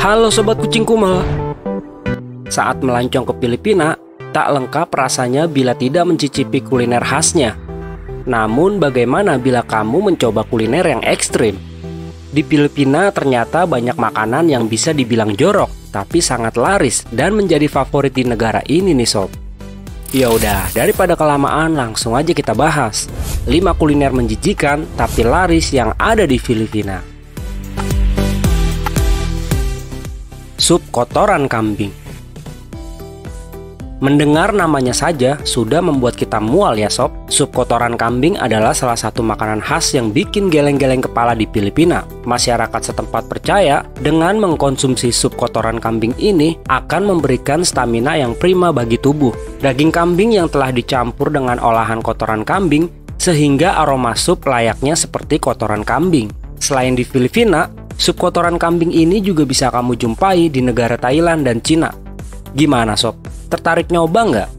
Halo Sobat Kucing Kumel. Saat melancong ke Filipina, tak lengkap rasanya bila tidak mencicipi kuliner khasnya. Namun bagaimana bila kamu mencoba kuliner yang ekstrim? Di Filipina ternyata banyak makanan yang bisa dibilang jorok, tapi sangat laris dan menjadi favorit di negara ini nih sob. Ya udah, daripada kelamaan langsung aja kita bahas 5 kuliner menjijikan tapi laris yang ada di Filipina. Sup kotoran kambing. Mendengar namanya saja sudah membuat kita mual ya sob. Sup kotoran kambing adalah salah satu makanan khas yang bikin geleng-geleng kepala di Filipina. Masyarakat setempat percaya dengan mengkonsumsi sup kotoran kambing ini akan memberikan stamina yang prima bagi tubuh. Daging kambing yang telah dicampur dengan olahan kotoran kambing sehingga aroma sup layaknya seperti kotoran kambing. Selain di Filipina, sup kotoran kambing ini juga bisa kamu jumpai di negara Thailand dan Cina. Gimana sob? Tertarik nyoba nggak?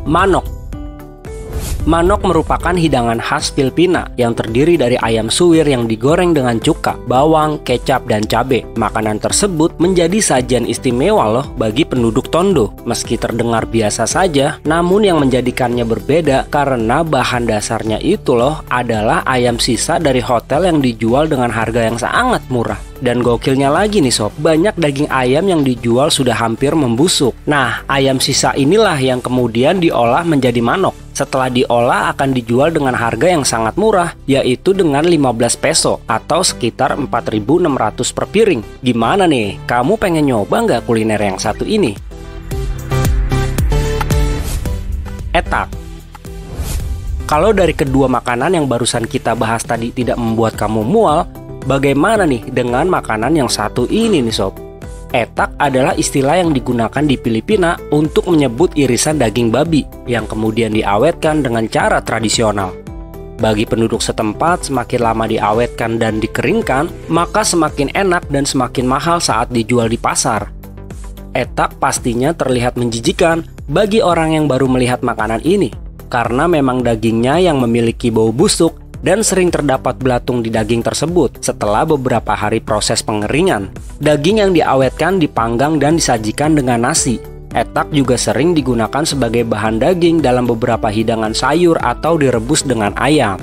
Manok. Manok merupakan hidangan khas Filipina yang terdiri dari ayam suwir yang digoreng dengan cuka, bawang, kecap, dan cabai. Makanan tersebut menjadi sajian istimewa loh bagi penduduk Tondo. Meski terdengar biasa saja, namun yang menjadikannya berbeda karena bahan dasarnya itu loh adalah ayam sisa dari hotel yang dijual dengan harga yang sangat murah. Dan gokilnya lagi nih sob, banyak daging ayam yang dijual sudah hampir membusuk. Nah, ayam sisa inilah yang kemudian diolah menjadi manok. Setelah diolah akan dijual dengan harga yang sangat murah, yaitu dengan 15 peso atau sekitar 4.600 per piring. Gimana nih, kamu pengen nyoba nggak kuliner yang satu ini? Etak. Kalau dari kedua makanan yang barusan kita bahas tadi tidak membuat kamu mual, bagaimana nih dengan makanan yang satu ini nih sob? Etak adalah istilah yang digunakan di Filipina untuk menyebut irisan daging babi yang kemudian diawetkan dengan cara tradisional. Bagi penduduk setempat, semakin lama diawetkan dan dikeringkan, maka semakin enak dan semakin mahal saat dijual di pasar. Etak pastinya terlihat menjijikan bagi orang yang baru melihat makanan ini, karena memang dagingnya yang memiliki bau busuk dan sering terdapat belatung di daging tersebut setelah beberapa hari proses pengeringan. Daging yang diawetkan dipanggang dan disajikan dengan nasi. Etak juga sering digunakan sebagai bahan daging dalam beberapa hidangan sayur atau direbus dengan ayam.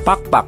Pakpak.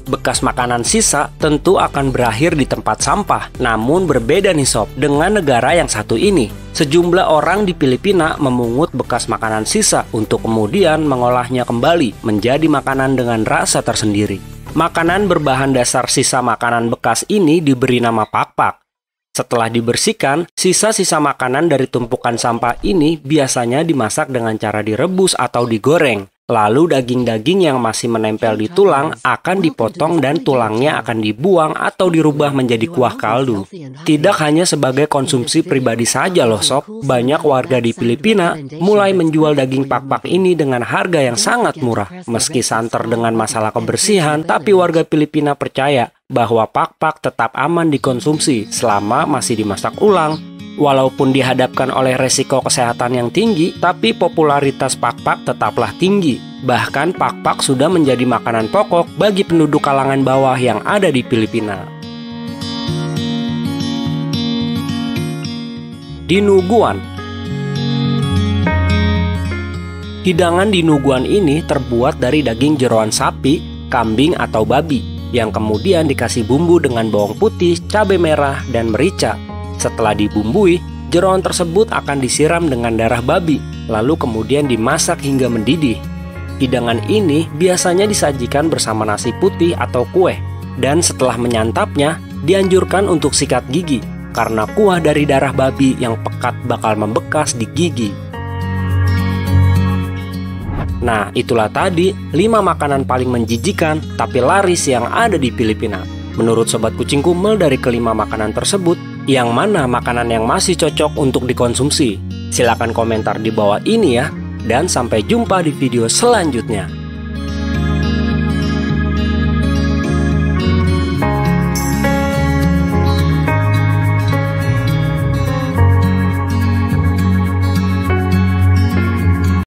Bekas makanan sisa tentu akan berakhir di tempat sampah. Namun berbeda nih sob dengan negara yang satu ini. Sejumlah orang di Filipina memungut bekas makanan sisa untuk kemudian mengolahnya kembali menjadi makanan dengan rasa tersendiri. Makanan berbahan dasar sisa makanan bekas ini diberi nama pakpak. Setelah dibersihkan, sisa-sisa makanan dari tumpukan sampah ini biasanya dimasak dengan cara direbus atau digoreng. Lalu daging-daging yang masih menempel di tulang akan dipotong dan tulangnya akan dibuang atau dirubah menjadi kuah kaldu. Tidak hanya sebagai konsumsi pribadi saja loh sob, banyak warga di Filipina mulai menjual daging pakpak ini dengan harga yang sangat murah. Meski santer dengan masalah kebersihan, tapi warga Filipina percaya bahwa pakpak tetap aman dikonsumsi selama masih dimasak ulang. Walaupun dihadapkan oleh resiko kesehatan yang tinggi, tapi popularitas pakpak tetaplah tinggi. Bahkan pakpak sudah menjadi makanan pokok bagi penduduk kalangan bawah yang ada di Filipina. Dinuguan. Hidangan dinuguan ini terbuat dari daging jeroan sapi, kambing atau babi, yang kemudian dikasih bumbu dengan bawang putih, cabai merah, dan merica. Setelah dibumbui, jeroan tersebut akan disiram dengan darah babi, lalu kemudian dimasak hingga mendidih. Hidangan ini biasanya disajikan bersama nasi putih atau kue, dan setelah menyantapnya, dianjurkan untuk sikat gigi, karena kuah dari darah babi yang pekat bakal membekas di gigi. Nah, itulah tadi 5 makanan paling menjijikan tapi laris yang ada di Filipina. Menurut Sobat Kucing Kumel, dari kelima makanan tersebut, yang mana makanan yang masih cocok untuk dikonsumsi? Silakan komentar di bawah ini ya. Dan sampai jumpa di video selanjutnya.